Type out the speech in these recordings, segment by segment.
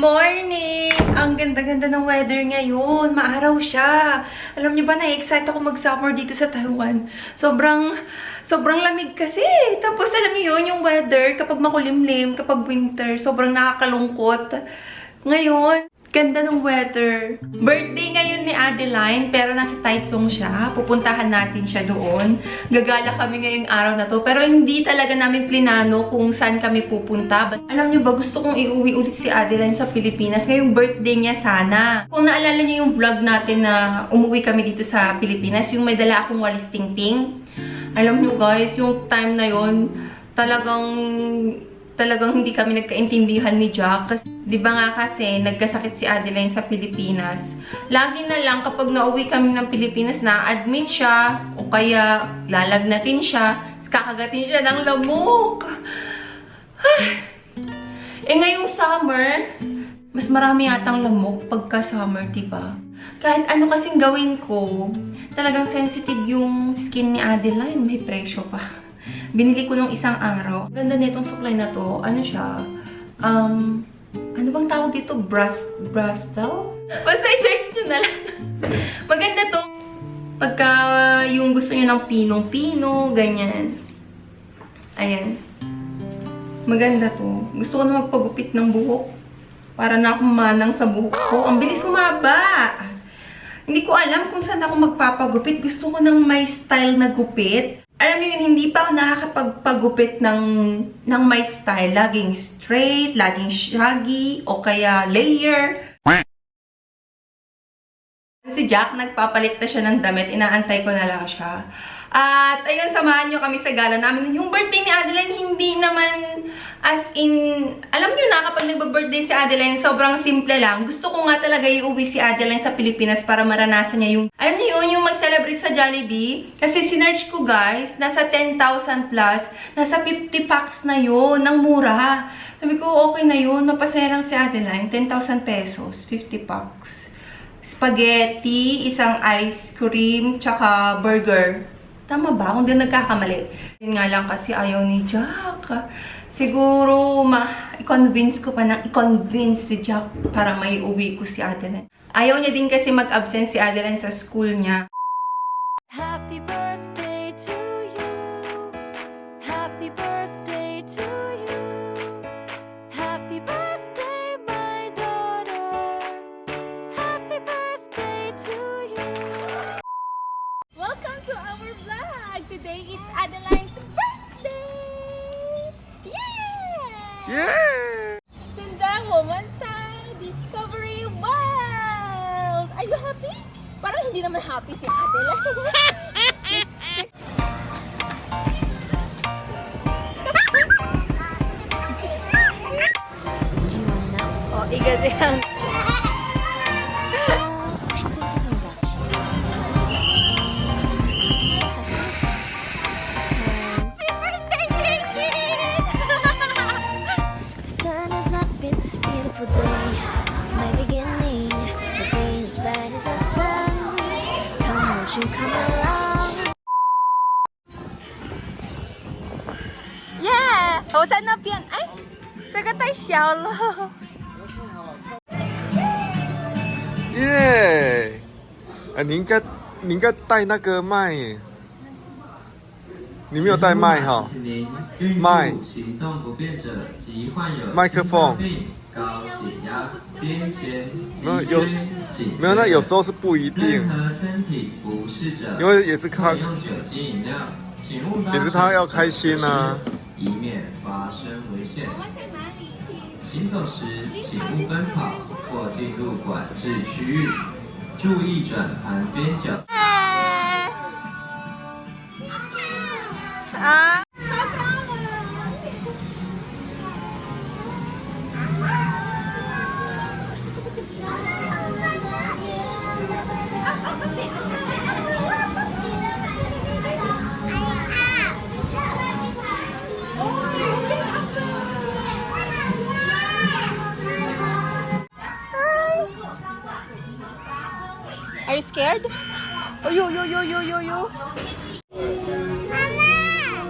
morning! Ang ganda-ganda ng weather ngayon. Maaraw siya. Alam niyo ba, na-excite ako mag-summer dito sa Taiwan. Sobrang lamig kasi. Tapos alam niyo yun, yung weather, kapag makulimlim, kapag winter, sobrang nakakalungkot. Ngayon, ganda ng weather. Birthday ngayon ni Adeline, pero nasa Taichung siya. Pupuntahan natin siya doon. Gagala kami ngayong araw na to. Pero hindi talaga namin plinano kung saan kami pupunta. But, alam niyo ba, gusto kong iuwi ulit si Adeline sa Pilipinas. Ngayong birthday niya sana. Kung naalala niyo yung vlog natin na umuwi kami dito sa Pilipinas, yung may dala akong walis tingting. Alam niyo guys, yung time na yon talagang hindi kami nagkaintindihan ni Jack. Kasi, di ba nga kasi, nagkasakit si Adeline sa Pilipinas. Lagi na lang kapag nauwi kami ng Pilipinas, na-admit siya, o kaya lalagnatin siya, kakagatin siya ng lamok. Eh ngayong summer, mas marami yatang lamok pagka summer, di ba? Kahit ano kasing gawin ko, talagang sensitive yung skin ni Adeline, may presyo pa. Binili ko nung isang araw. Ganda nitong suklay na to. Ano siya? Ano bang tawag dito? Brastel? Basta i-search nyo na lang. Maganda to. Pagka yung gusto nyo ng pinong-pino, ganyan. Ayan. Maganda to. Gusto ko na magpagupit ng buhok. Para na akong manang sa buhok ko. Ang bilis humaba. Hindi ko alam kung saan ako magpapagupit. Gusto ko ng may style na gupit. Alam mo yun, hindi pa ako nakakapagpagupit ng may style. Laging straight, laging shaggy, o kaya layer. Si Jack, nagpapalit na siya ng damit. Inaantay ko na lang siya. At ayun, samahan nyo kami sa gala namin. Yung birthday ni Adeline, hindi naman as in... Alam nyo na, kapag nagba-birthday si Adeline, sobrang simple lang. Gusto ko nga talaga iuwi si Adeline sa Pilipinas para maranasan niya yung... Alam nyo yun, yung mag-celebrate sa Jollibee. Kasi sinerch ko guys, nasa 10,000 plus, nasa 50 packs na yun, ng mura. Sabi ko, okay na yun, napasaya lang si Adeline, 10,000 pesos, 50 packs. Spaghetti, isang ice cream, tsaka burger. Tama ba? Kung di nagkakamali. Yun nga lang kasi ayaw ni Jack. Siguro, i-convince ko pa na i-convince si Jack para may uwi ko si Adeline. Ayaw niya din kasi mag-absent si Adeline sa school niya. Happy birthday to you. Happy birthday to you. Happy birthday, my daughter. Happy birthday to you. Welcome to our vlog. Today it's Adeline's birthday. Yeah! Yeah! 现在我们在 Discovery World. Are you happy? Parang hindi naman happy si Adeline. Oh, iga siyang. It's a beautiful day, my beginning. The day is bright as the sun. Come, won't you come along? Yeah! 我在那边。哎，这个太小了。耶！哎，你应该带那个麦，你没有带麦哈？麦，麦克风。没有，那有时候是不一定，因为也是他要开心啊。以免发生危险。行走时，请勿奔跑或进入管制区域，注意转盘边角。啊！Are you scared? Oh, yo.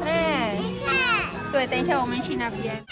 哎，对，等一下我们去那边。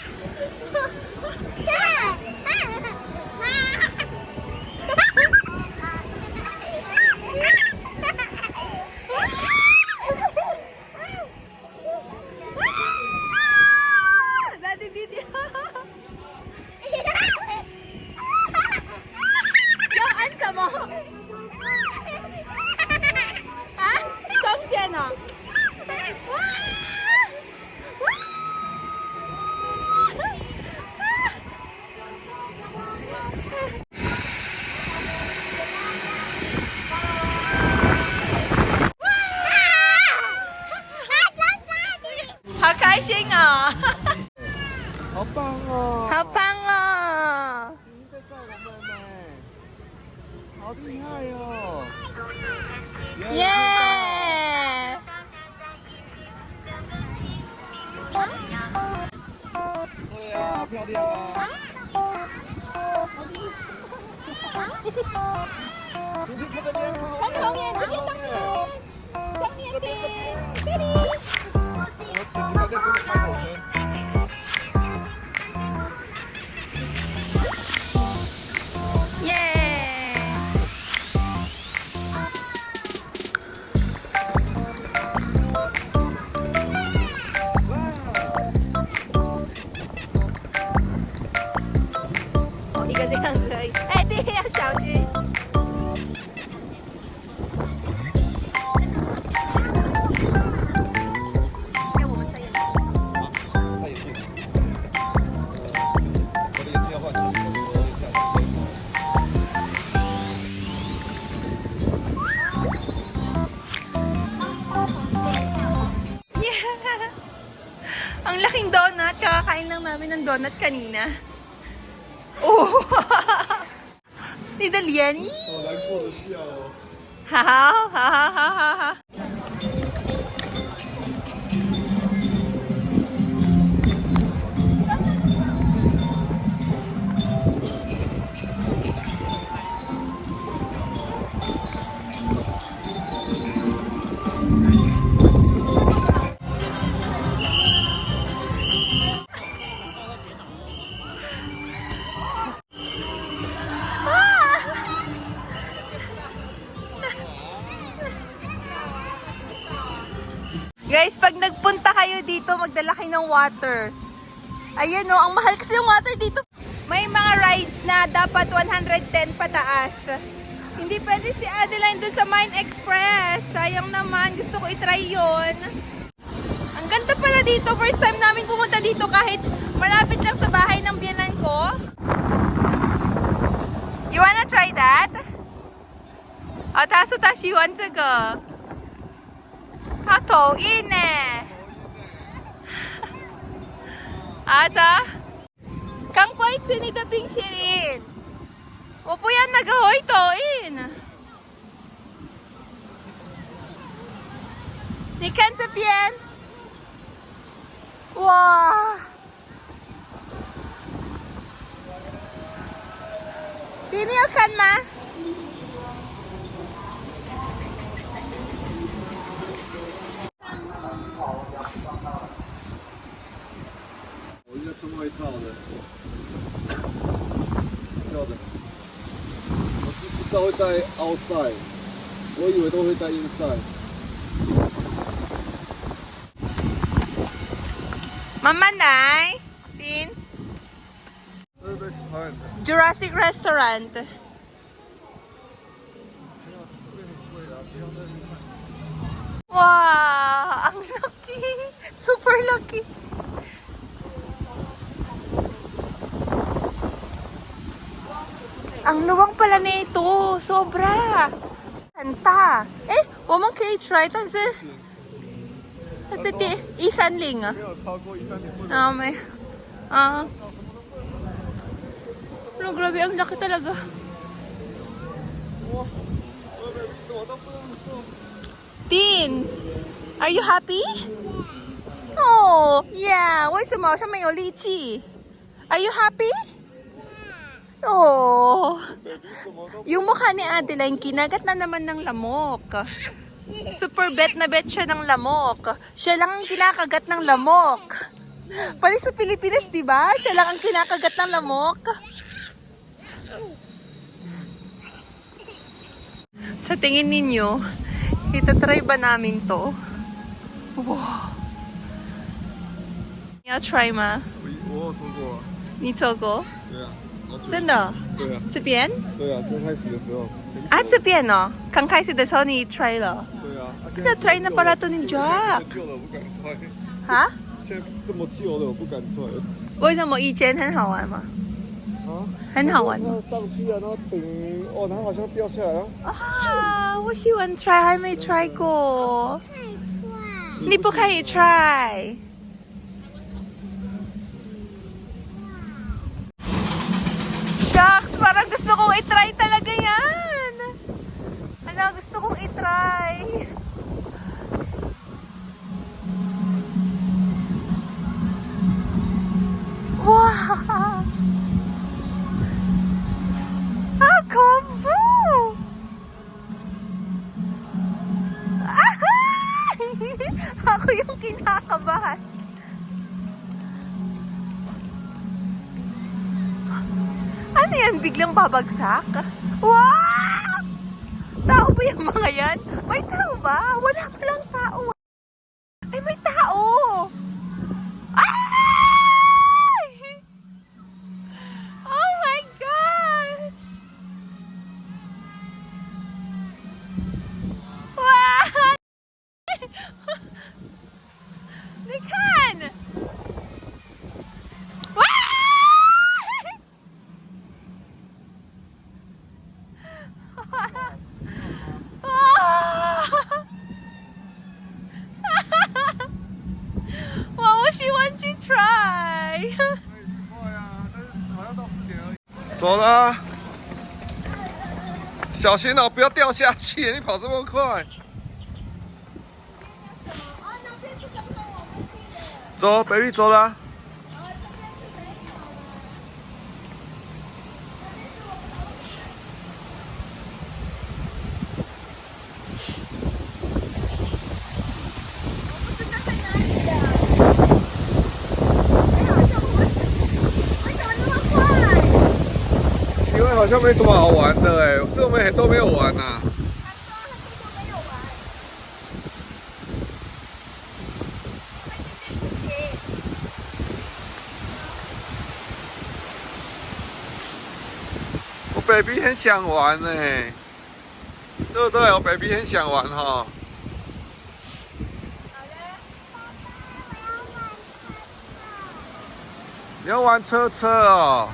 好开心哦！好棒哦！好棒哦！在载我们呢，好厉害哦！耶！对啊，漂亮啊！你看这边，传统眼这边上面，上面点，这里。我你看这真的开口声。耶！哦，一个这样子而已。哎，对，要小心。哎，我们戴眼镜。戴眼镜。我的眼镜要换，我的下次。 Ang laking donut. Kakakain lang namin ng donut kanina. Oh! 你的脸，好难过的笑哦。好好好好好好。Guys, pag nagpunta kayo dito, magdala kayo ng water. Ayun o, ang mahal kasi ng water dito. May mga rides na dapat 110 pataas. Hindi pwede si Adeline dun sa Mine Express. Sayang naman, gusto ko itry yun. Ang ganda pala dito. First time namin pumunta dito kahit malapit lang sa bahay ng biyanan ko. You wanna try that? 啊，他说他喜欢这个。 他头晕呢，阿扎，赶快吃你的冰淇淋！我不要那个会抖音。你看这边，哇！你要看吗？ 我应该穿外套的，叫的。我是不知道会在 outside，我以为都会在 inside。慢慢来，bin Jurassic Restaurant。哇，ang laki! Super laki! Ang luwang pala nito, sobra. Kanta. Eh, 我们可以 try， 但是第130啊。没有超过130不能。Ah, may. Ah. Pero grabe, ang laki talaga. 我什么都不能做。 Tin, are you happy? Oh, yeah. 为什么好像没有力气 Are you happy? Oh. Yung mukha ni Adeline, kinagat na naman ng lamok. Super bet na bet siya ng lamok. Siya lang ang kinakagat ng lamok. Pati sa Pilipinas, di ba? Siya lang ang kinakagat ng lamok. Sa tingin ninyo, itatry ba namin to? Wow. 你要 try 吗？我有做过啊。你做过？对啊。真的？对啊。这边？对啊，刚开始的时候。啊，这边哦，刚开始的时候你 try 了。对啊。那 try 那巴拉多尼 Jack。旧的我不敢踹。哈？现在这么旧的我不敢踹。为什么以前很好玩吗？啊，很好玩吗？它上去啊，然后顶，哦，它好像掉下来了。啊，我喜欢 try，还没 try 过。你不可以 try。Shucks, parang gusto kong i-try talaga yan. Ala, gusto kong i-try. Wow! Ah, combo! Ako yung kinakabahan. Ano yan? Biglang babagsak? Wow! Tao ba yung mga yan? May tao ba? Wala palang tao. Ay, may tao! Ay! Oh my gosh! Wow! Likan! Wow, she wants to try. 走啦，小心哦，不要掉下去！你跑这么快。走，baby，走啦。因为好像没什么好玩的哎，是我们都没有玩呐、我 baby 很想玩哎，对不对？我 baby 很想玩哈。你要玩车车哦？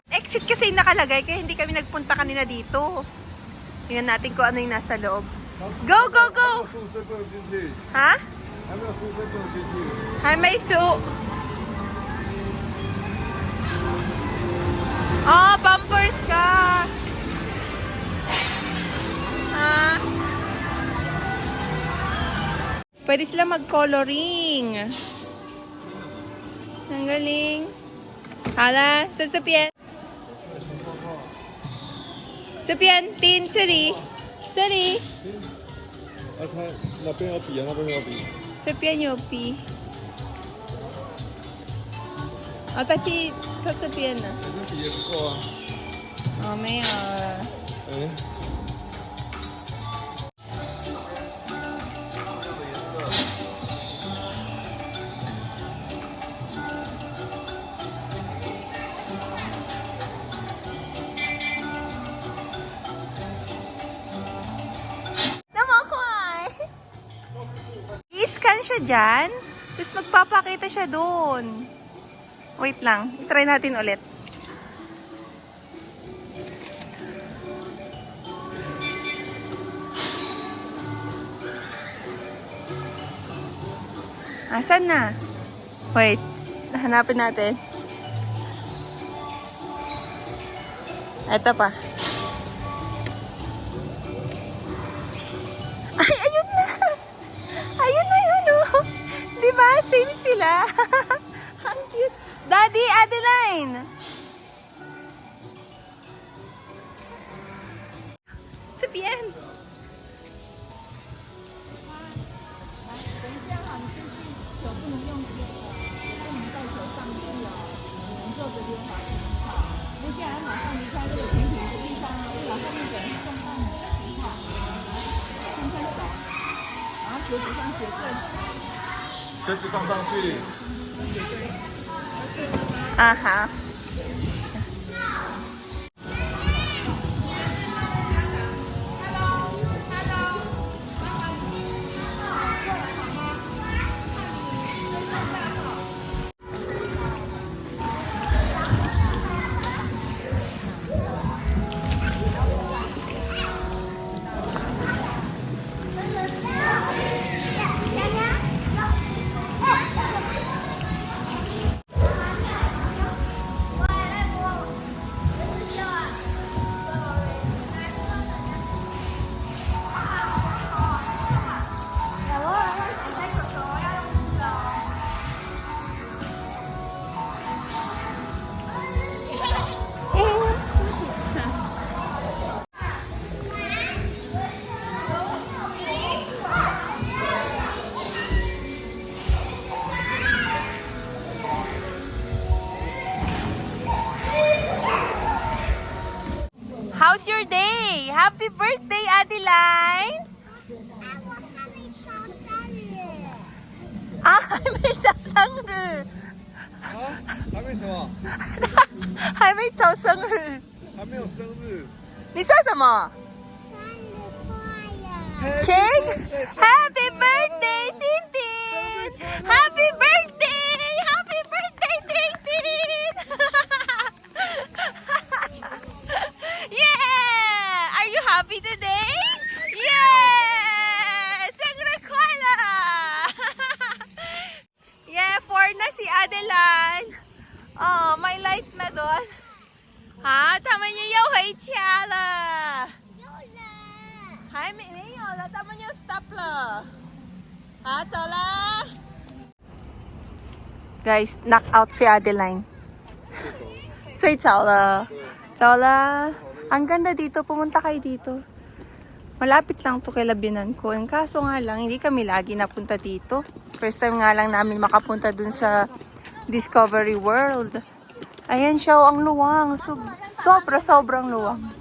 Exit kasi nakalagay kaya hindi kami nagpunta kanina dito. Tingnan natin kung ano yung nasa loob. Go, go, go! 宿舍不能进去， Ha? 还没有宿舍不能进去。 Hay may su. Oh, bumpers ka. Ah. Pwede sila mag-coloring. Ang galing. Hala, sasapyan. Sapian, tin, sari. Sari. 啊，他那边有笔啊，那边有笔。 Sapian yopi. O, tachi, sasapian na. 这笔也不够啊。 Oh, may哎。I-scan siya dyan, tapos magpapakita siya doon. Wait lang, try natin ulit. Asan na? Wait, hanapin natin. Ito pa. Ay, ayun na! Ayun na yun, oh! Diba? Same sila. Ang cute. Daddy, Adeline! Sabihan!鞋子放上去。啊好。How's your day? Happy birthday, Adeline! Ah, 还没找生日，还没什么？还没找生日。还没有生日。你说什么？Cake? Happy birthday, 丁丁 ！Happy birthday! Happy birthday, 丁丁 ！Yeah! Are you happy today? Yeah! 生日快乐 Yeah, 4 na si Adeline. Oh, may light na doon. Ha? 他们也要回家了。还没有了，他们要 stop 了。好，走啦。Guys, knock out si Adeline. 睡着了。走啦. Ang ganda dito. Pumunta kayo dito. Malapit lang to kay labinan ko. Ang kaso nga lang, hindi kami lagi napunta dito. First time nga lang namin makapunta dun sa Discovery World. Ayan siya, ang luwang. Sobrang luwang.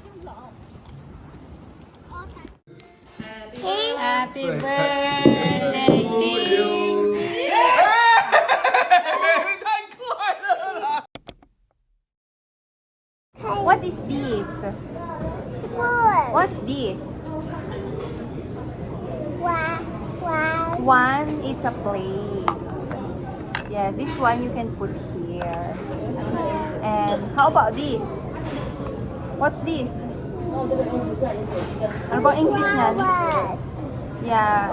Happy birthday to you. What is this? What's this? One, it's a plate. Yeah, this one you can put here. And how about this? What's this? Ano bang English nan? Yeah.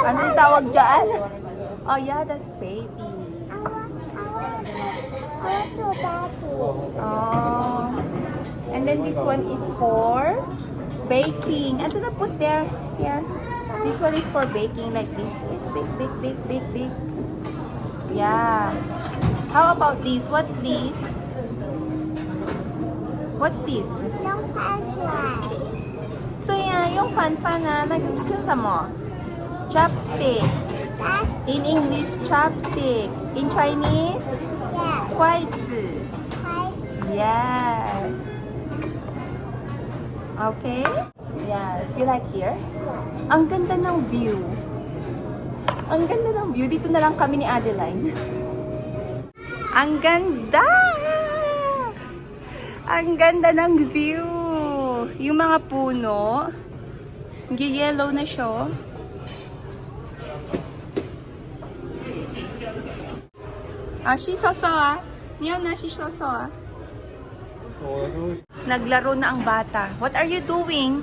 Ano yung tawag dyan? Oh yeah, that's baby. Oh. And then this one is for baking. Ito na put there. Here. This one is for baking like this. Big. Yeah. How about this? What's this? What's this? Ito yan, yung fan-fan na nag-skill sa mo. Chopstick. In English, chopstick. In Chinese? Huaizi. Yes. Okay? Yes. You like here? Ang ganda ng view. Ang ganda ng view. Dito na lang kami ni Adeline. Ang ganda! Ang ganda ng view. Yung mga puno. Yellow na siya. Ah, shisoso ah. Yan na shisoso ah. Naglaro na ang bata. What are you doing?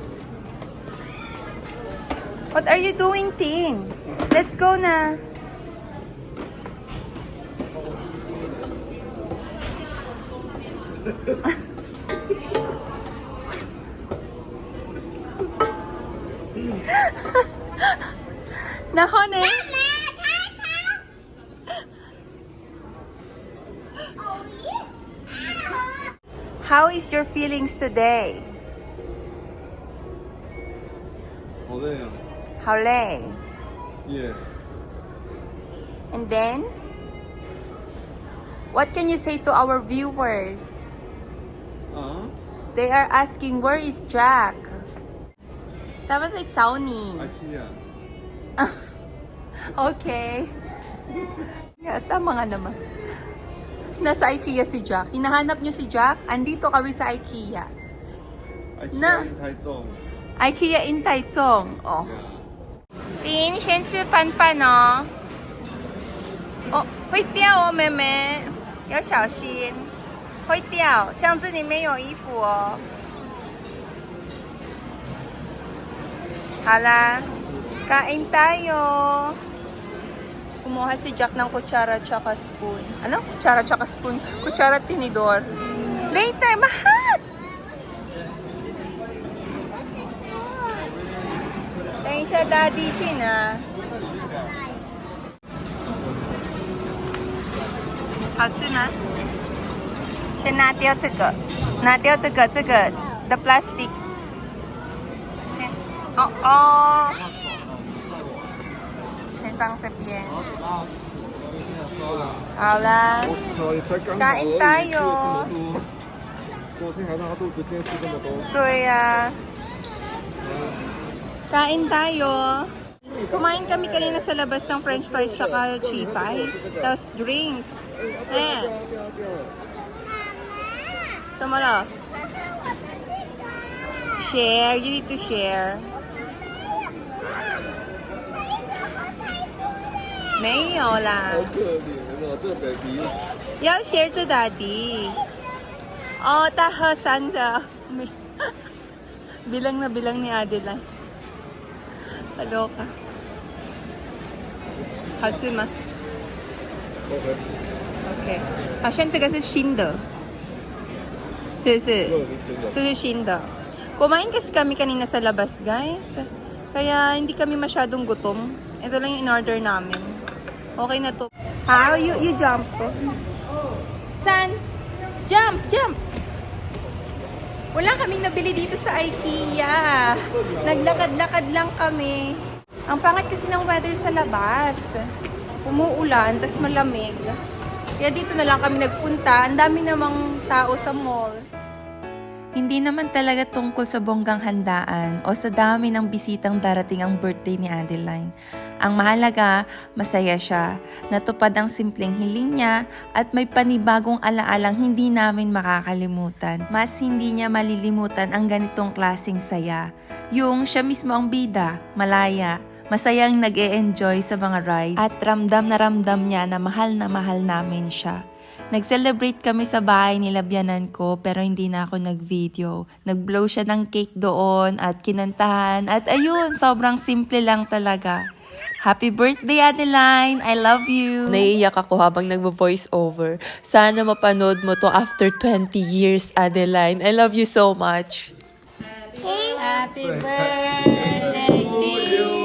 What are you doing, Tin? Let's go na. Nahon eh. How is your feelings today? 好累啊。好累。 Yeah. And then, what can you say to our viewers? They are asking, where is Jack? Dapat ay找你. IKEA. Okay. Yeah, tama nga naman. Nasa IKEA si Jack. Hinahanap niyo si Jack? Andito kami sa IKEA. IKEA in Taichung. IKEA in Taichung. Oh. Yeah. 丁，先吃饭饭哦。哦，会掉哦，妹妹，要小心，会掉。这样子里面有衣服哦。好啦，kain tayo. Kumuha si Jack ng kutsara tsaka spoon. Ano? Kutsara tsaka spoon. Kutsara at tinidor. Later, mahal! 等一下，Daddy进啊。好吃吗？先拿掉这个，拿掉这个的 plastic。先，哦，先放这边。好啦，我靠，也才刚好而已， kain 吃了这 tayo. 么多。昨天还让他肚子，今天吃这么多。 Kuya. Kain tayo. Kumain kami kanina sa labas ng french fries tsaka chipay. Tapos drinks. Eh. Sumala. Share. You need to share. 没有啦。好可怜哦，这 baby。要 share to daddy. Oh, tahasan ka. Bilang na bilang ni Adela. Kaloka. 好吃吗 OK。 ？OK。好像这个是新的，是不是？这是新的。Kumain kasi kami kanina sa labas, guys. Kaya hindi kami masyadong gutom. Ito lang yung in-order namin. Okay na to. How? You jump. San? Jump! Jump! Wala kaming nabili dito sa IKEA. Naglakad-lakad lang kami. Ang pangit kasi ng weather sa labas. Umuulan, tas malamig. Kaya dito na lang kami nagpunta. Ang dami namang tao sa malls. Hindi naman talaga tungkol sa bonggang handaan o sa dami ng bisitang darating ang birthday ni Adeline. Ang mahalaga, masaya siya, natupad ang simpleng hiling niya at may panibagong alaalang hindi namin makakalimutan. Mas hindi niya malilimutan ang ganitong klaseng saya. Yung siya mismo ang bida, malaya, masayang nag-e-enjoy sa mga rides at ramdam niya na mahal namin siya. Nag-celebrate kami sa bahay nila biyanan ko pero hindi na ako nag-video. Nag-blow siya ng cake doon at kinantahan at ayun, sobrang simple lang talaga. Happy birthday, Adeline! I love you! Naiiyak ako habang nagvo-voice over. Sana mapanood mo to after 20 years, Adeline. I love you so much! Happy birthday to you!